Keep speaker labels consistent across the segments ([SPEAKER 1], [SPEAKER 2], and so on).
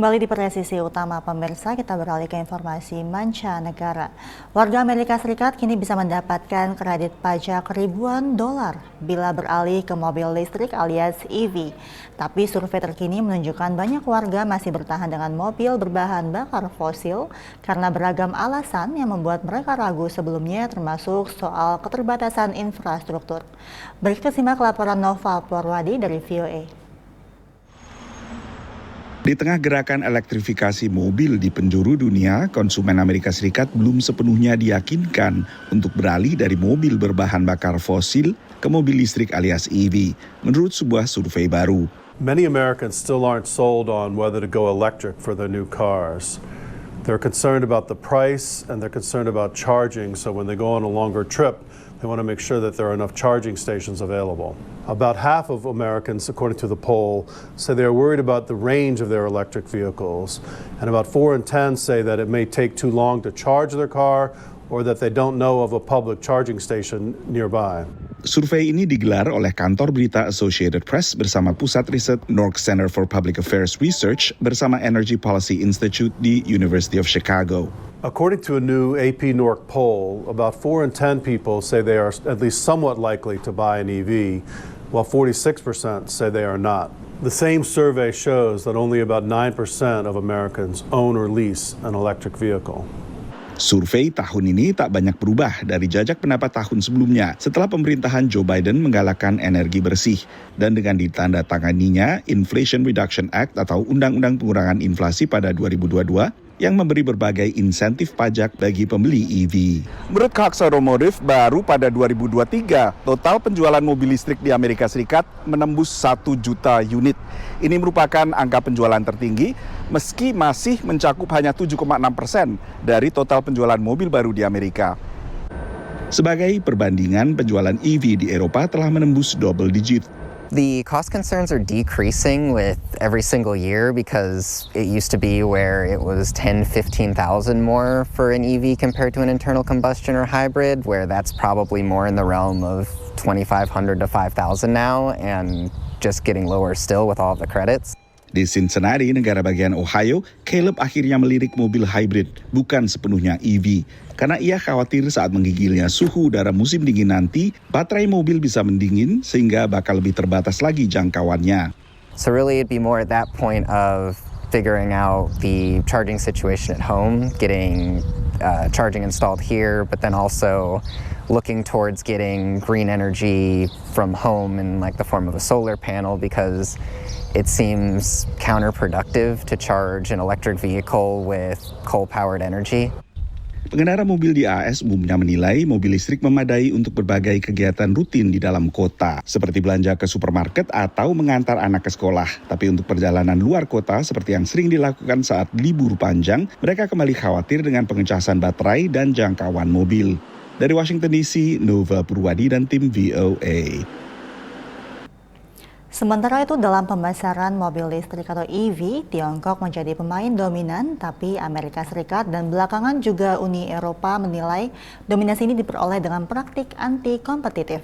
[SPEAKER 1] Kembali di presisi utama pemirsa, kita beralih ke informasi mancanegara. Warga Amerika Serikat kini bisa mendapatkan kredit pajak ribuan dolar bila beralih ke mobil listrik alias EV. Tapi survei terkini menunjukkan banyak warga masih bertahan dengan mobil berbahan bakar fosil karena beragam alasan yang membuat mereka ragu sebelumnya, termasuk soal keterbatasan infrastruktur. Berikut simak laporan Nova Purwadi dari VOA.
[SPEAKER 2] Di tengah gerakan elektrifikasi mobil di penjuru dunia, konsumen Amerika Serikat belum sepenuhnya diyakinkan untuk beralih dari mobil berbahan bakar fosil ke mobil listrik alias EV, menurut sebuah survei baru.
[SPEAKER 3] Many Americans still aren't sold on whether to go electric for their new cars. They're concerned about the price and they're concerned about charging, so when they go on a longer trip, they want to make sure that there are enough charging stations available. About half of Americans, according to the poll, say they're worried about the range of their electric vehicles. And about 4 in 10 say that it may take too long to charge their car or that they don't know of a public charging station nearby.
[SPEAKER 2] Survei ini digelar oleh kantor berita Associated Press bersama pusat riset NORC Center for Public Affairs Research bersama Energy Policy Institute di University of Chicago.
[SPEAKER 3] According to a new AP NORC poll, about 4 in 10 people say they are at least somewhat likely to buy an EV, while 46% say they are not. The same survey shows that only about 9% of Americans own or lease an electric vehicle.
[SPEAKER 2] Survei tahun ini tak banyak berubah dari jajak pendapat tahun sebelumnya setelah pemerintahan Joe Biden menggalakkan energi bersih dan dengan ditandatanganinya Inflation Reduction Act atau Undang-Undang Pengurangan Inflasi pada 2022 yang memberi berbagai insentif pajak bagi pembeli EV. Menurut Cox Automotive, baru pada 2023, total penjualan mobil listrik di Amerika Serikat menembus 1 juta unit. Ini merupakan angka penjualan tertinggi, meski masih mencakup hanya 7,6% dari total penjualan mobil baru di Amerika. Sebagai perbandingan, penjualan EV di Eropa telah menembus double digit.
[SPEAKER 4] The cost concerns are decreasing with every single year because it used to be where it was 10-15,000 more for an EV compared to an internal combustion or hybrid, where that's probably more in the realm of 2,500 to 5,000 now and just getting lower still with all of the credits.
[SPEAKER 2] Di Cincinnati, negara bagian Ohio, Caleb akhirnya melirik mobil hybrid, bukan sepenuhnya EV. Karena ia khawatir saat menggigilnya suhu udara musim dingin nanti, baterai mobil bisa mendingin sehingga bakal lebih terbatas lagi jangkauannya.
[SPEAKER 4] So really it'd be more at that point of figuring out the charging situation at home, getting charging installed here, but then also looking towards getting green energy from home in like the form of a solar panel, because it seems counterproductive to charge an electric vehicle with coal-powered energy.
[SPEAKER 2] Pengendara mobil di AS umumnya menilai mobil listrik memadai untuk berbagai kegiatan rutin di dalam kota, seperti belanja ke supermarket atau mengantar anak ke sekolah. Tapi untuk perjalanan luar kota, seperti yang sering dilakukan saat libur panjang, mereka kembali khawatir dengan pengecasan baterai dan jangkauan mobil. Dari Washington DC, Nova Purwadi dan tim VOA.
[SPEAKER 1] Sementara itu, dalam pemasaran mobil listrik atau EV, Tiongkok menjadi pemain dominan, tapi Amerika Serikat dan belakangan juga Uni Eropa menilai dominasi ini diperoleh dengan praktik anti-kompetitif.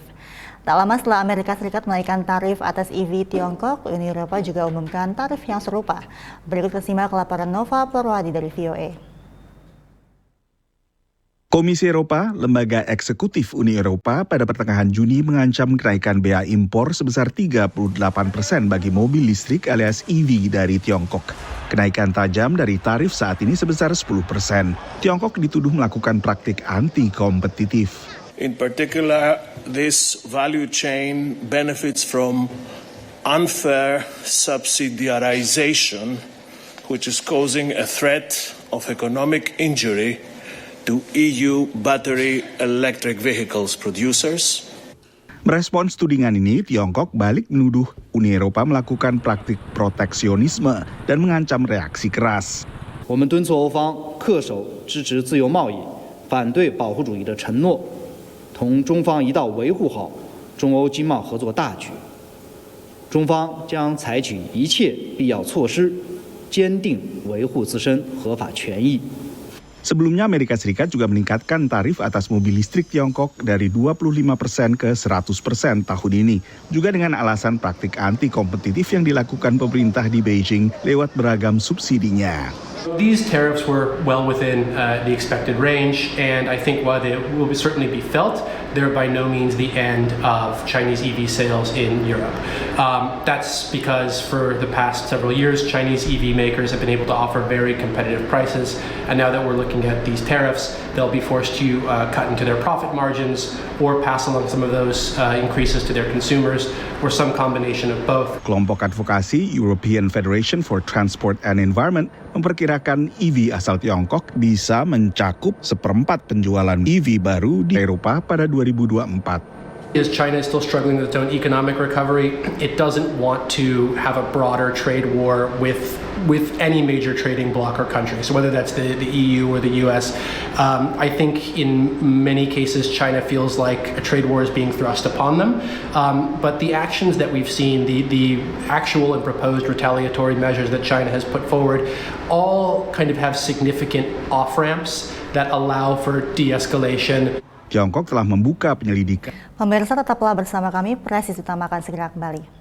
[SPEAKER 1] Tak lama setelah Amerika Serikat menaikkan tarif atas EV Tiongkok, Uni Eropa juga umumkan tarif yang serupa. Berikut simak laporan Nova Purwadi dari VOA.
[SPEAKER 2] Komisi Eropa, lembaga eksekutif Uni Eropa, pada pertengahan Juni mengancam kenaikan bea impor sebesar 38% bagi mobil listrik alias EV dari Tiongkok. Kenaikan tajam dari tarif saat ini sebesar 10%. Tiongkok dituduh melakukan praktik anti-kompetitif.
[SPEAKER 5] In particular, this value chain benefits from unfair subsidiarization, which is causing a threat of economic injury to EU battery electric vehicles producers.
[SPEAKER 2] Merespons tudingan ini, Tiongkok balik menuduh Uni Eropa melakukan praktik proteksionisme dan mengancam reaksi keras.
[SPEAKER 6] 我们敦促欧方恪守支持自由贸易、反对保护主义的承诺，同中方一道维护好中欧经贸合作大局。中方将采取一切必要措施，坚定维护自身合法权益。
[SPEAKER 2] Sebelumnya Amerika Serikat juga meningkatkan tarif atas mobil listrik Tiongkok dari 25% ke 100% tahun ini. Juga dengan alasan praktik anti kompetitif yang dilakukan pemerintah di Beijing lewat beragam subsidinya.
[SPEAKER 7] These tariffs were well within the expected range, and I think while they will certainly be felt, they're by no means the end of Chinese EV sales in Europe. That's because for the past several years, Chinese EV makers have been able to offer very competitive prices, and now that we're looking at these tariffs, they'll be forced to cut into their profit margins or pass along some of those increases to their consumers, or some combination of both.
[SPEAKER 2] Kelompok advokasi European Federation for Transport and Environment memperkirakan EV asal Tiongkok bisa mencakup 1/4 penjualan EV baru di Eropa pada 2024.
[SPEAKER 7] As China is still struggling with its own economic recovery, it doesn't want to have a broader trade war with any major trading bloc or country. So whether that's the EU or the US, I think in many cases China feels like a trade war is being thrust upon them. But the actions that we've seen, the actual and proposed retaliatory measures that China has put forward, all kind of have significant off-ramps that allow for de-escalation.
[SPEAKER 2] Tiongkok telah membuka penyelidikan.
[SPEAKER 1] Pemirsa tetaplah bersama kami, Presisi Utama akan segera kembali.